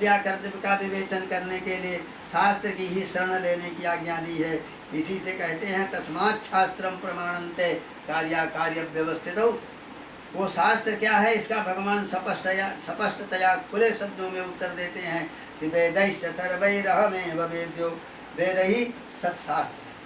कर्तव्य का विवेचन करने के लिए शास्त्र की ही शरण लेने की आज्ञा दी है। इसी से कहते हैं तस्मात् शास्त्रम प्रमाणन्ते कार्या कार्य व्यवस्थित। वो शास्त्र क्या है, इसका भगवान स्पष्टतया खुले शब्दों में उत्तर देते हैं कि वेदैश्च सर्वैरहमेव वेद्यो, वेद ही सत्शास्त्र है।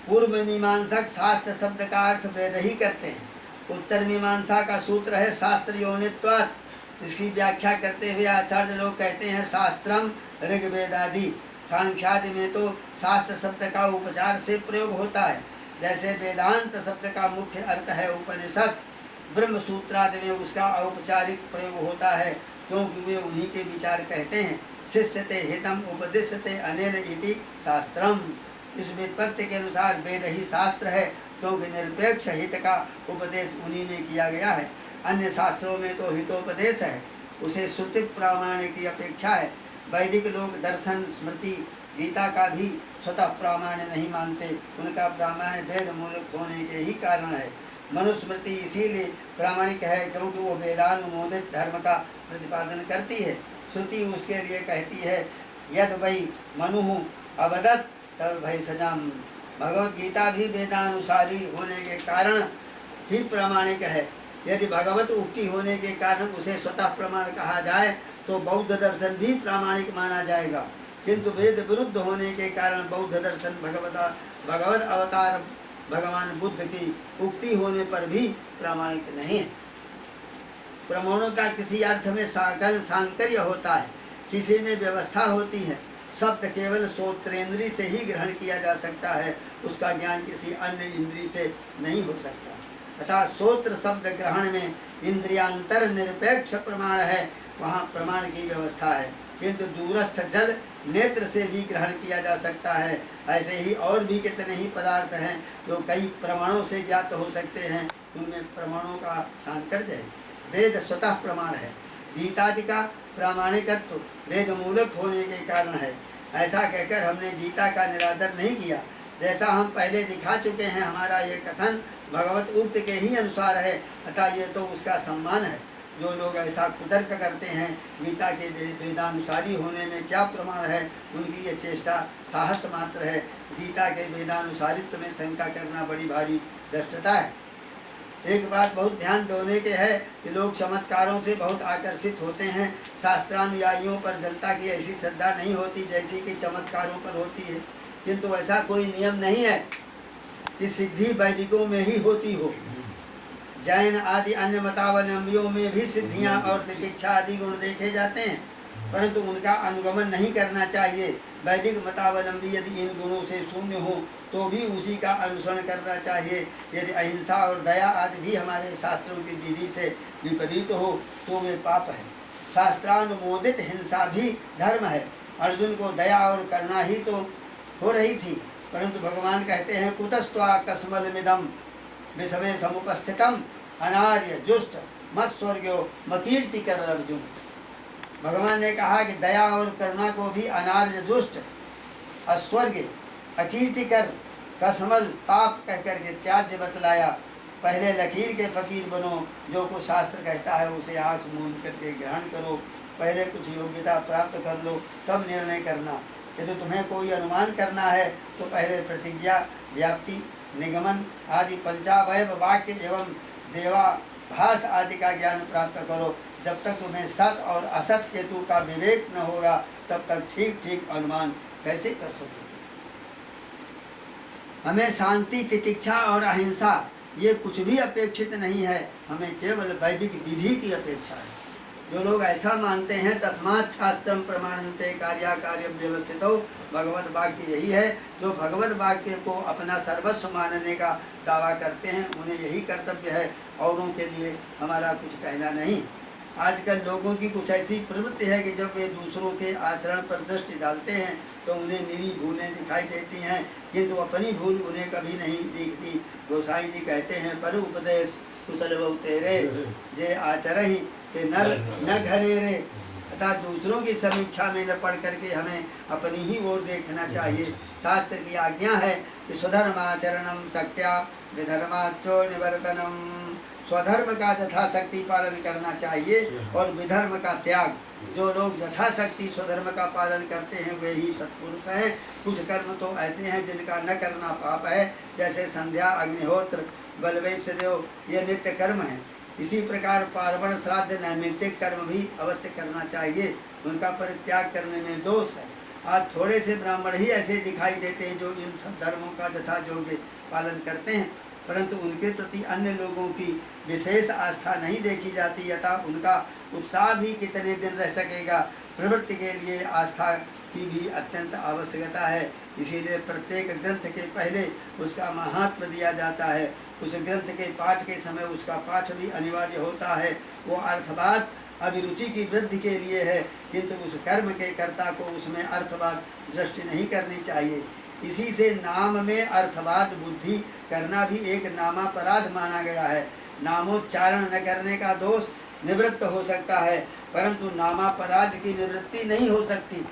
पूर्व मीमांसक शास्त्र शब्द का अर्थ वेद ही करते हैं। उत्तर मीमांसा का सूत्र है शास्त्र योनित्वात्। इसकी व्याख्या करते हुए आचार्य लोग कहते हैं शास्त्रम ऋग्वेदादि। सांख्यादि में तो शास्त्र शब्द का उपचार से प्रयोग होता है, जैसे वेदांत शब्द का मुख्य अर्थ है उपनिषद। ब्रह्म सूत्रादि में उसका औपचारिक प्रयोग होता है, क्योंकि वे उन्हीं के विचार कहते हैं। शिष्यते हितम उपदिश्यते अनेन इति शास्त्रम। इस व्युत्पत्ति के अनुसार वेद ही शास्त्र है, क्योंकि निरपेक्ष हित का उपदेश उन्हीं में किया गया है। अन्य शास्त्रों में तो हितोपदेश है, उसे श्रुति प्रामाण्य की अपेक्षा है। वैदिक लोग दर्शन, स्मृति, गीता का भी स्वतः प्रामाण्य नहीं मानते। उनका प्रामाण्य वेद मूलक होने के ही कारण है। मनुस्मृति इसीलिए प्रामाणिक है क्योंकि वो वेदानुमोदित धर्म का प्रतिपादन करती है। श्रुति उसके लिए कहती है यद वै मनु अवदत् तद भय सजाम। भगवत गीता भी वेदानुसारी होने के कारण ही प्रामाणिक है। यदि भगवत उक्ति होने के कारण उसे स्वतः प्रमाण कहा जाए तो बौद्ध दर्शन भी प्रामाणिक माना जाएगा, किंतु वेद विरुद्ध होने के कारण बौद्ध दर्शन भगवत अवतार भगवान बुद्ध की उक्ति होने पर भी प्रामाणिक नहीं है। प्रमाणों का किसी अर्थ में सांकर्य होता है, किसी में व्यवस्था होती है। शब्द केवल श्रोत्रेंद्रिय से ही ग्रहण किया जा सकता है, उसका ज्ञान किसी अन्य इंद्रिय से नहीं हो सकता। तथा श्रोत्र शब्द ग्रहण में इंद्रियांतर निरपेक्ष प्रमाण है, वहाँ प्रमाण की व्यवस्था है। किंतु दूरस्थ जल नेत्र से भी ग्रहण किया जा सकता है। ऐसे ही और भी कितने ही पदार्थ हैं जो कई प्रमाणों से ज्ञात हो सकते हैं, उनमें प्रमाणों का सांकर्य है। वेद स्वतः प्रमाण है। गीतादि का प्रामाणिकत्व वेद मूलक होने के कारण है। ऐसा कहकर हमने गीता का निरादर नहीं किया। जैसा हम पहले दिखा चुके हैं, हमारा ये कथन भगवत उक्त के ही अनुसार है, अतः ये तो उसका सम्मान है। जो लोग ऐसा कुतर्क करते हैं गीता के वेदानुसारी होने में क्या प्रमाण है, उनकी ये चेष्टा साहस मात्र है। गीता के वेदानुसारित्व में शंका करना बड़ी भारी दृष्टता है। एक बात बहुत ध्यान देने के है कि लोग चमत्कारों से बहुत आकर्षित होते हैं। शास्त्रानुयायियों पर जनता की ऐसी श्रद्धा नहीं होती जैसी कि चमत्कारों पर होती है। किंतु ऐसा कोई नियम नहीं है कि सिद्धि वैदिकों में ही होती हो। जैन आदि अन्य मतावलंबियों में भी सिद्धियां और तितिक्षा आदि गुण देखे जाते हैं, परंतु उनका अनुगमन नहीं करना चाहिए। वैदिक मतावलंबी यदि इन गुणों से शून्य हो तो भी उसी का अनुसरण करना चाहिए। यदि अहिंसा और दया आदि भी हमारे शास्त्रों की विधि से विपरीत हो तो वे पाप है। शास्त्रानुमोदित हिंसा भी धर्म है। अर्जुन को दया और करुणा ही तो हो रही थी, परंतु भगवान कहते हैं कुतस्त्वा कस्मलमिदं विषमे समुपस्थितम अनार्य जुष्ट मत्स्वर्ग्यो मकीर्तिकर अर्जुन। भगवान ने कहा कि दया और करुणा को भी अनार्य जुष्ट, अस्वर्ग, अकीर्तिकर, कसमल, पाप कहकर के त्याज्य बतलाया। पहले लकीर के फकीर बनो, जो कुछ शास्त्र कहता है उसे आँख मूंद करके ग्रहण करो। पहले कुछ योग्यता प्राप्त कर लो, तब निर्णय करना। यदि तुम्हें कोई अनुमान करना है तो पहले प्रतिज्ञा, व्याप्ति, निगमन आदि पंचावयव वाक्य एवं देवाभास आदि का ज्ञान प्राप्त करो। जब तक तुम्हें सत और असत हेतु का विवेक न होगा तब तक ठीक ठीक अनुमान कैसे कर सकोगे। हमें शांति, तितिक्षा और अहिंसा ये कुछ भी अपेक्षित नहीं है, हमें केवल वैदिक विधि की अपेक्षा है। जो लोग ऐसा मानते हैं तस्मात् शास्त्रम प्रमाणन्ते कार्या कार्य व्यवस्थितो, भगवत वाक्य यही है। जो भगवत वाक्य को अपना सर्वस्व मानने का दावा करते हैं उन्हें यही कर्तव्य है, औरों के लिए हमारा कुछ कहना नहीं। आजकल लोगों की कुछ ऐसी प्रवृत्ति है कि जब वे दूसरों के आचरण पर दृष्टि डालते हैं तो उन्हें निरी भूलें दिखाई देती हैं, किंतु अपनी भूल उन्हें कभी नहीं दिखती। गोसाई जी कहते हैं पर उपदेश कुशल बहु तेरे जे आचरहि ते नर न घरे रे। अर्थात दूसरों की समीक्षा में न पढ़ करके हमें अपनी ही ओर देखना चाहिए। शास्त्र की आज्ञा है कि स्वधर्माचरणम सत्या विधर्माचो निवर्तनम, स्वधर्म का यथाशक्ति पालन करना चाहिए और विधर्म का त्याग। जो लोग यथाशक्ति स्वधर्म का पालन करते हैं वे ही सत्पुरुष हैं। कुछ कर्म तो ऐसे हैं जिनका न करना पाप है, जैसे संध्या, अग्निहोत्र, बलवैश्य देव, ये नित्य कर्म है। इसी प्रकार पार्वण, श्राद्ध, नैमित्तिक कर्म भी अवश्य करना चाहिए, उनका परित्याग करने में दोष है। आज थोड़े से ब्राह्मण ही ऐसे दिखाई देते हैं जो इन सब धर्मों का यथा योग्य पालन करते हैं, परंतु उनके प्रति अन्य लोगों की विशेष आस्था नहीं देखी जाती, अतः उनका उत्साह भी कितने दिन रह सकेगा। प्रवृत्ति के लिए आस्था की भी अत्यंत आवश्यकता है, इसीलिए प्रत्येक ग्रंथ के पहले उसका महात्म्य दिया जाता है। उस ग्रंथ के पाठ के समय उसका पाठ भी अनिवार्य होता है। वो अर्थवाद अभिरुचि की वृद्धि के लिए है, किंतु उस कर्म के कर्ता को उसमें अर्थवाद दृष्टि नहीं करनी चाहिए। इसी से नाम में अर्थवाद बुद्धि करना भी एक नामापराध माना गया है। नामोच्चारण न करने का दोष निवृत्त हो सकता है, परंतु नामापराध की निवृत्ति नहीं हो सकती।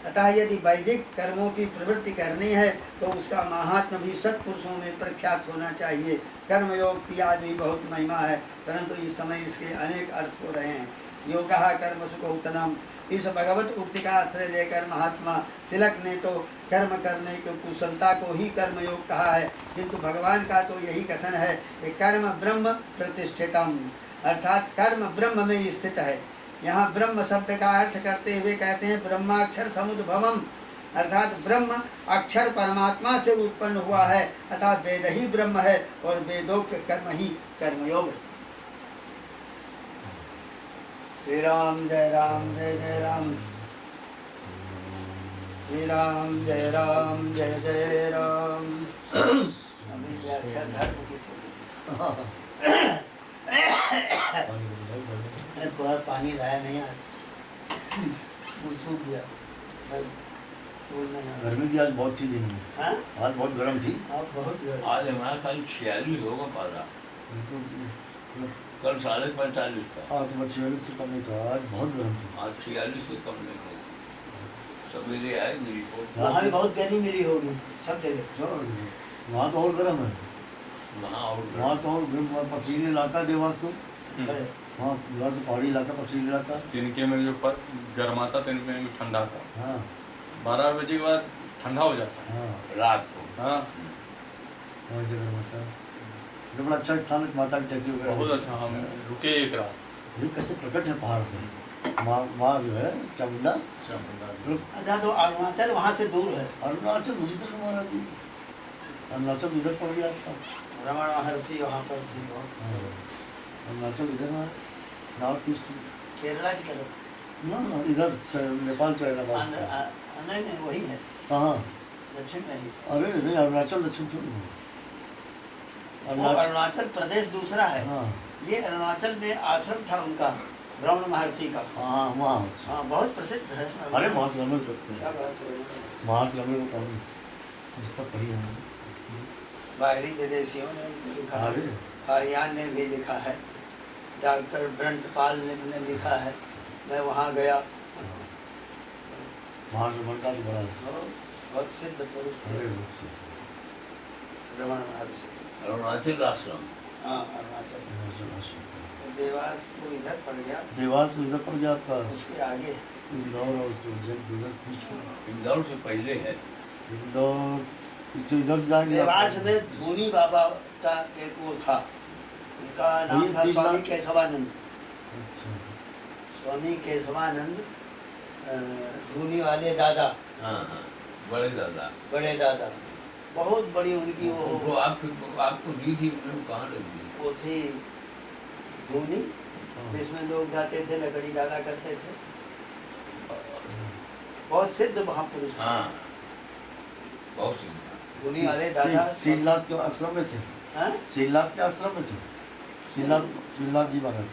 अतः यदि वैदिक कर्मों की प्रवृत्ति करनी है तो उसका महात्म भी सत्पुरुषों में प्रख्यात होना चाहिए। कर्मयोग की आज भी बहुत महिमा है, परंतु इस समय इसके अनेक अर्थ हो रहे हैं। योगः कर्म सुकौशलम, इस भगवत उक्ति का आश्रय लेकर महात्मा तिलक ने तो कर्म करने की कुशलता को ही कर्मयोग कहा है, किंतु भगवान का तो यही कथन है कि कर्म ब्रह्म प्रतिष्ठितम, अर्थात कर्म ब्रह्म में स्थित है। यहाँ ब्रह्म शब्द का अर्थ करते हुए कहते हैं ब्रह्माक्षर समुद्भवम, अर्थात ब्रह्म अक्षर परमात्मा से उत्पन्न हुआ है, अर्थात वेद ही ब्रह्म है और वेदोक्त कर्म ही कर्मयोग है। श्री राम जय राम जय जय राम, श्री राम जय राम जय जय राम। अभी व्याख्या धर्म की चल पानी लाया नहीं, आज सूख गया। गर्मी भी आज बहुत थी दिन में। हाँ? आज बहुत गर्म थी। आज हमारा कल 46 होगा पारा, कल 45 था। हाँ तो 46 से कम नहीं था, आज बहुत गर्म थी। आज 46 से कम नहीं होगा। सवेरे आए मेरी रिपोर्ट, वहाँ भी बहुत गर्मी मिली होगी सब जगह। वहाँ तो और गर्म है, वहाँ तो और पथरीली इलाका देवास तो हाँ देवास तो पहाड़ी इलाका, पथरीली इलाका। तिनके में जो गर्माता तिनके में ठंडा था। हाँ 12 बजे के बाद ठंडा हो जाता है। हाँ रात को। हाँ वैसे गर्माता जो बड़ा अच्छा स्थान है, माता की टहरी वगैरह बहुत अच्छा। हम रुके एक रात। ये कैसे प्रकट है पहाड़ से, माँ जो है चामुंडा। अच्छा तो अरुणाचल वहाँ से दूर है। अरुणाचल उसी तरह महाराज जी, अरुणाचल इधर पड़ गया आपका। रमण महर्षि वहाँ पर थी बहुत। अरुणाचल इधर है, नॉर्थ ईस्ट केरला की तरफ ना इधर नेपाल चाइना बात। नहीं नहीं वही है, कहाँ? दक्षिण में ही। अरे नहीं अरुणाचल दक्षिण थोड़ी है। अरुणाचल प्रदेश दूसरा है। हाँ ये अरुणाचल में आश्रम था उनका, रमण महर्षि का। हाँ वहाँ। हाँ बहुत प्रसिद्ध है। अरे महाश्रमण करते क्या हैं, बात है। महाश्रमण को कौन जिस तक पढ़ी है। बाहरी विदेशियों ने उनको लिखा है, अरे आर्यान ने भी लिखा है, डॉक्टर ब्रंटपाल ने लिखा है। मैं वहाँ गया। महाश्रमण का तो बड़ा बहुत सिद्ध पुरुष थे रमण महर्षि। अरुणाचल आश्रम। हाँ अरुणाचल। देवास तो इधर पड़ गया, देवास में इधर पड़ गया आपका, उसके आगे इंदौर और उसके इधर बीच में। इंदौर से पहले है। इंदौर तो इधर से जाएंगे। देवास में धूनी बाबा का एक वो था, उनका नाम था स्वामी केशवानंद। अच्छा स्वामी केशवानंद धूनी वाले दादा। हाँ हाँ, बड़े दादा। बड़े दादा बहुत बड़ी उनकी वो आपको दी थी, उन्होंने कहाँ लग दी? वो थी धूनी, इसमें लोग जाते थे, लकड़ी डाला करते थे। बहुत सिद्ध महापुरुष थे। हाँ बहुत सिद्ध। धूनी वाले दादा श्रीनाथ के आश्रम में थे। हाँ? श्रीनाथ के आश्रम में थे। श्रीनाथ जी महाराज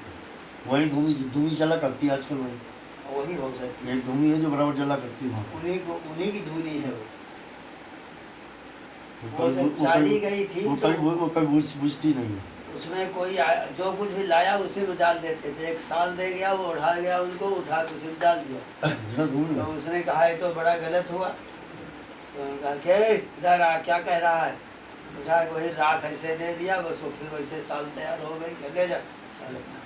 वही धूमी जला करती है आजकल। वही हो सकती है, एक धूमी है जो बराबर जला करती है वहाँ। उन्हीं की धूनी है वो कभी जब चाली गई थी वो कभी बुझती नहीं है। उसमें कोई जो कुछ भी लाया उसी में डाल देते थे। एक साल दे गया, वो उठा गया, उनको उठा के उसी में डाल दिया। जरा दूर तो में उसने कहा ये तो बड़ा गलत हुआ। तो उन्होंने कहा कि इधर आ, क्या कह रहा है? उठा के वही राख ऐसे दे दिया, बस वो फिर वैसे साल तैयार हो गई। कि ले जा साल अपना।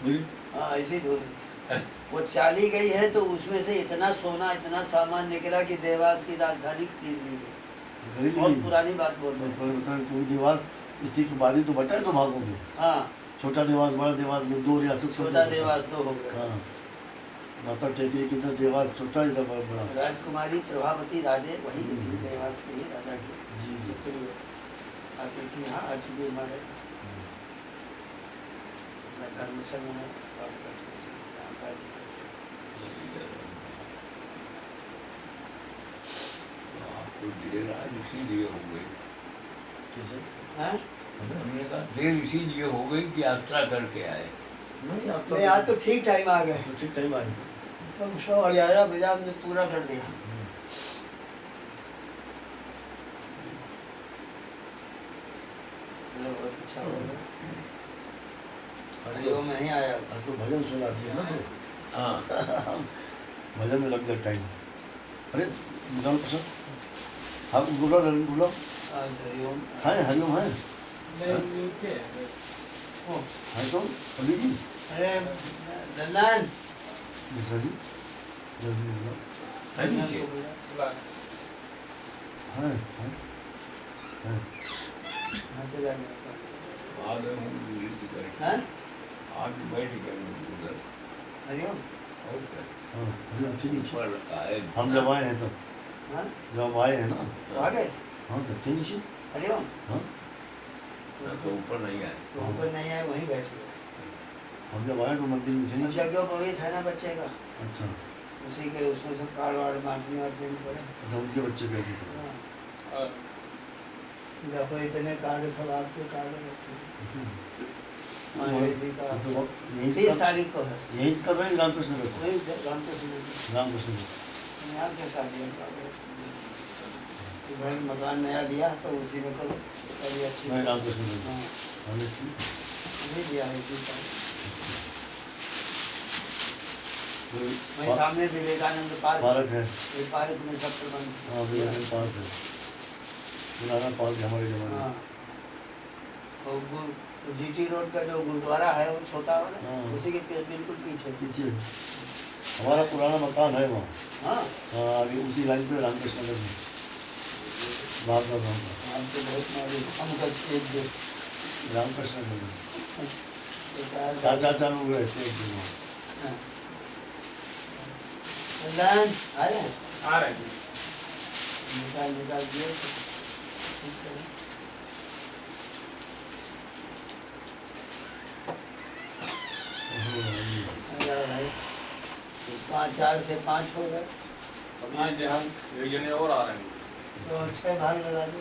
बुझी? हाँ ऐसी धो रही थी। वो चाली गई है तो उसमें से इतना सोना, इतना सामान निकला कि देवास की राजधानी खरीद ली गई। गरीब बहुत नहीं। पुरानी बात बोल रहे हैं। पर बता क्योंकि देवास इसी की बात ही तो बटा है दो भागों में। हाँ, छोटा देवास बड़ा देवास दो रियासत छोटा देवास दो हो गया। हाँ माता टेकरी की इधर देवास छोटा इधर बड़ा। राजकुमारी प्रभावती राजे वही की थी, देवास के ही राजा की जी जी पुत्री आती थी। हाँ आ चुकी हमारे धर्म संघ में काम करती थी रामराज जी। आपको देर आज इसीलिए हो गई। किसे हाँ? हमने कहा देर इसीलिए हो गई कि यात्रा करके आए। नहीं आप नहीं आज तो ठीक टाइम आ गए। तो ठीक टाइम आए तुम 111 बजे हमने पूरा कर दिया। चलो बहुत अच्छा हो गया। हरिओम नहीं आया। आज तो भजन सुना दिया ना तो हाँ भजन में लग गया टाइम। अरे निकाल प्रसाद हाँ बोलो रवि बोलो आज हरिओम है हरिओम है ओ, है तो पंडित जी अरे लल्लन मिश्रा जी जल्दी बोलो है नीचे। है हाँ चला गया। आज हम दूरी से बैठे। हाँ आज बैठ गए उधर। हरिओम और क्या? हाँ हरिओम से नीचे ऊपर आए। हम जब आए हैं तब हाँ जब हम आए हैं ना आ गए थे। हाँ तब थे नीचे हरिओम हाँ तो ऊपर नहीं आए। तो ऊपर नहीं आए, वहीं बैठे हुए। हम जब आए तो मंदिर में थे नीचे यज्ञोपवीत है ना बच्चे का, अच्छा उसी के उसमें सब कार्ड वार्ड बांटने और दिन पड़े। अच्छा उनके बच्चे पे आते थे हाँ देखो इतने कार्ड सब आपके कार्ड रखे हैं। महावीर जी का तो यही 30 तारीख को है। यही कर रहे हैं रामकृष्ण का वही रामकृष्ण जी रामकृष्ण का यहाँ से शादी घर मकान नया लिया तो उसी में करो कभी अच्छी। नहीं रामकृष्ण का हाँ हमने ठीक नहीं दिया है इसी का। वहीं तो सामने विवेकानंद पार्क पार्क है ये पार्क में सब प्रबंध। हाँ विवेकानंद पार्क है पुराना पार्क है हमारे जमाने हाँ में और जीटी रोड का जो गुरुद्वारा है वो छोटा वाला, हाँ। उसी के बिल्कुल पीछे। पीछे हमारा पुराना मकान है वहाँ हाँ हाँ आगे उसी लाइन पे रामकृष्ण नगर में बाहर का गाँव का हम तो बहुत मालूम हम करते एक दिन रामकृष्ण नगर में बेकार चाचा चालू रहते एक दिन वहाँ हाँ। कल्याण आ रहे हैं? आ रहे हैं निकाल दिए तो ठीक है। आ जाओ भाई 4 से 5 हो गए अब ये जहाँ एक जने और आ रहे हैं तो 6 भाग लगा दो,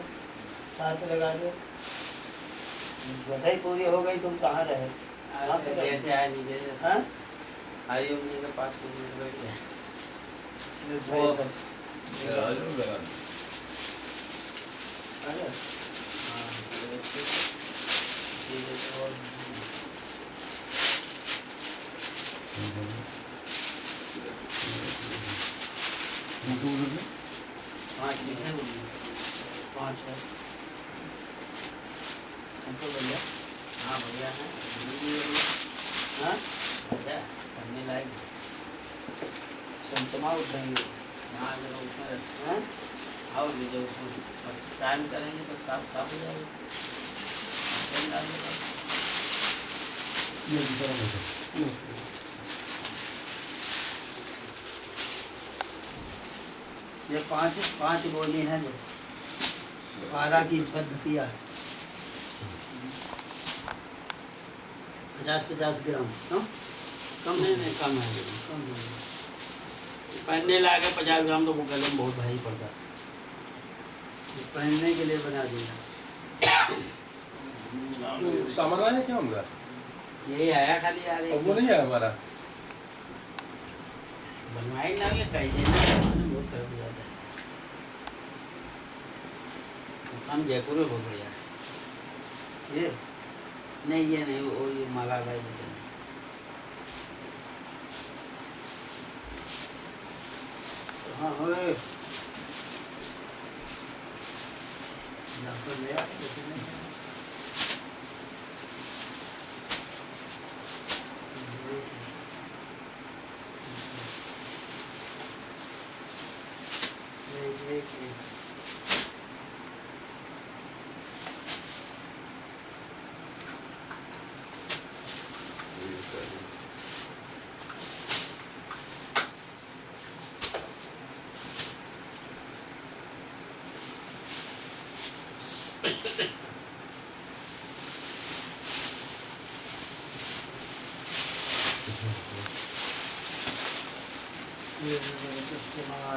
7 लगा दो। बधाई पूरी हो गई। तुम कहाँ रहे? आप तो देते आए नीचे से हाँ? हरिओम जी के पास कुछ मिनट बैठ गए। जो वो- सब राजू लगा। आ गए? हाँ, तो ठीक है, तो और उनको उधर से 5 पीछे हो गए। 5 है। हमको भैया हाँ बढ़िया है, घूमने के लिए हाँ अच्छा करने लायक है। संतमा उठाएंगे यहाँ अगर उसमें हाँ आओ भी जब उसमें टाइम करेंगे तो साफ हो जाएगा। टाइम डालेगा। ये दूसरा बैठा ये 5 बोली हैं जो 12 की पद्धतियाँ 50-50 ग्राम हाँ? कम नहीं कम है। कम है। पहनने लायक है 50 ग्राम, तो वो गले में बहुत भारी पड़ता है। ये पहनने के लिए बना दिया। सामान लाए क्या होगा यही आया खाली यार, अब वो नहीं है हमारा बनवाई ना ये कहीं देना बहुत खराब हो जाता है। तो काम जयपुर में बहुत बढ़िया है। ये नहीं ये नहीं, वो ये माला का ही है। हाँ होए यहाँ पर ले आए कैसे नहीं आए? एक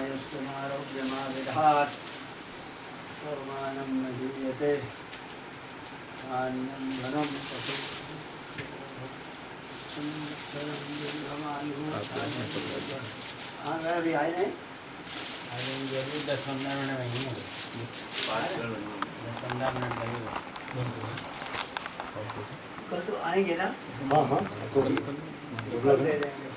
यस्तमारोग्यमाविधात् कर्माणं महीयते धान्यं धनं पशु हाँ मैं अभी आए नहीं अरे ये भी 10-15 मिनट में ही होगा, 10-15 मिनट लगेगा। कल तो आएंगे ना हाँ हाँ तो कल दे देंगे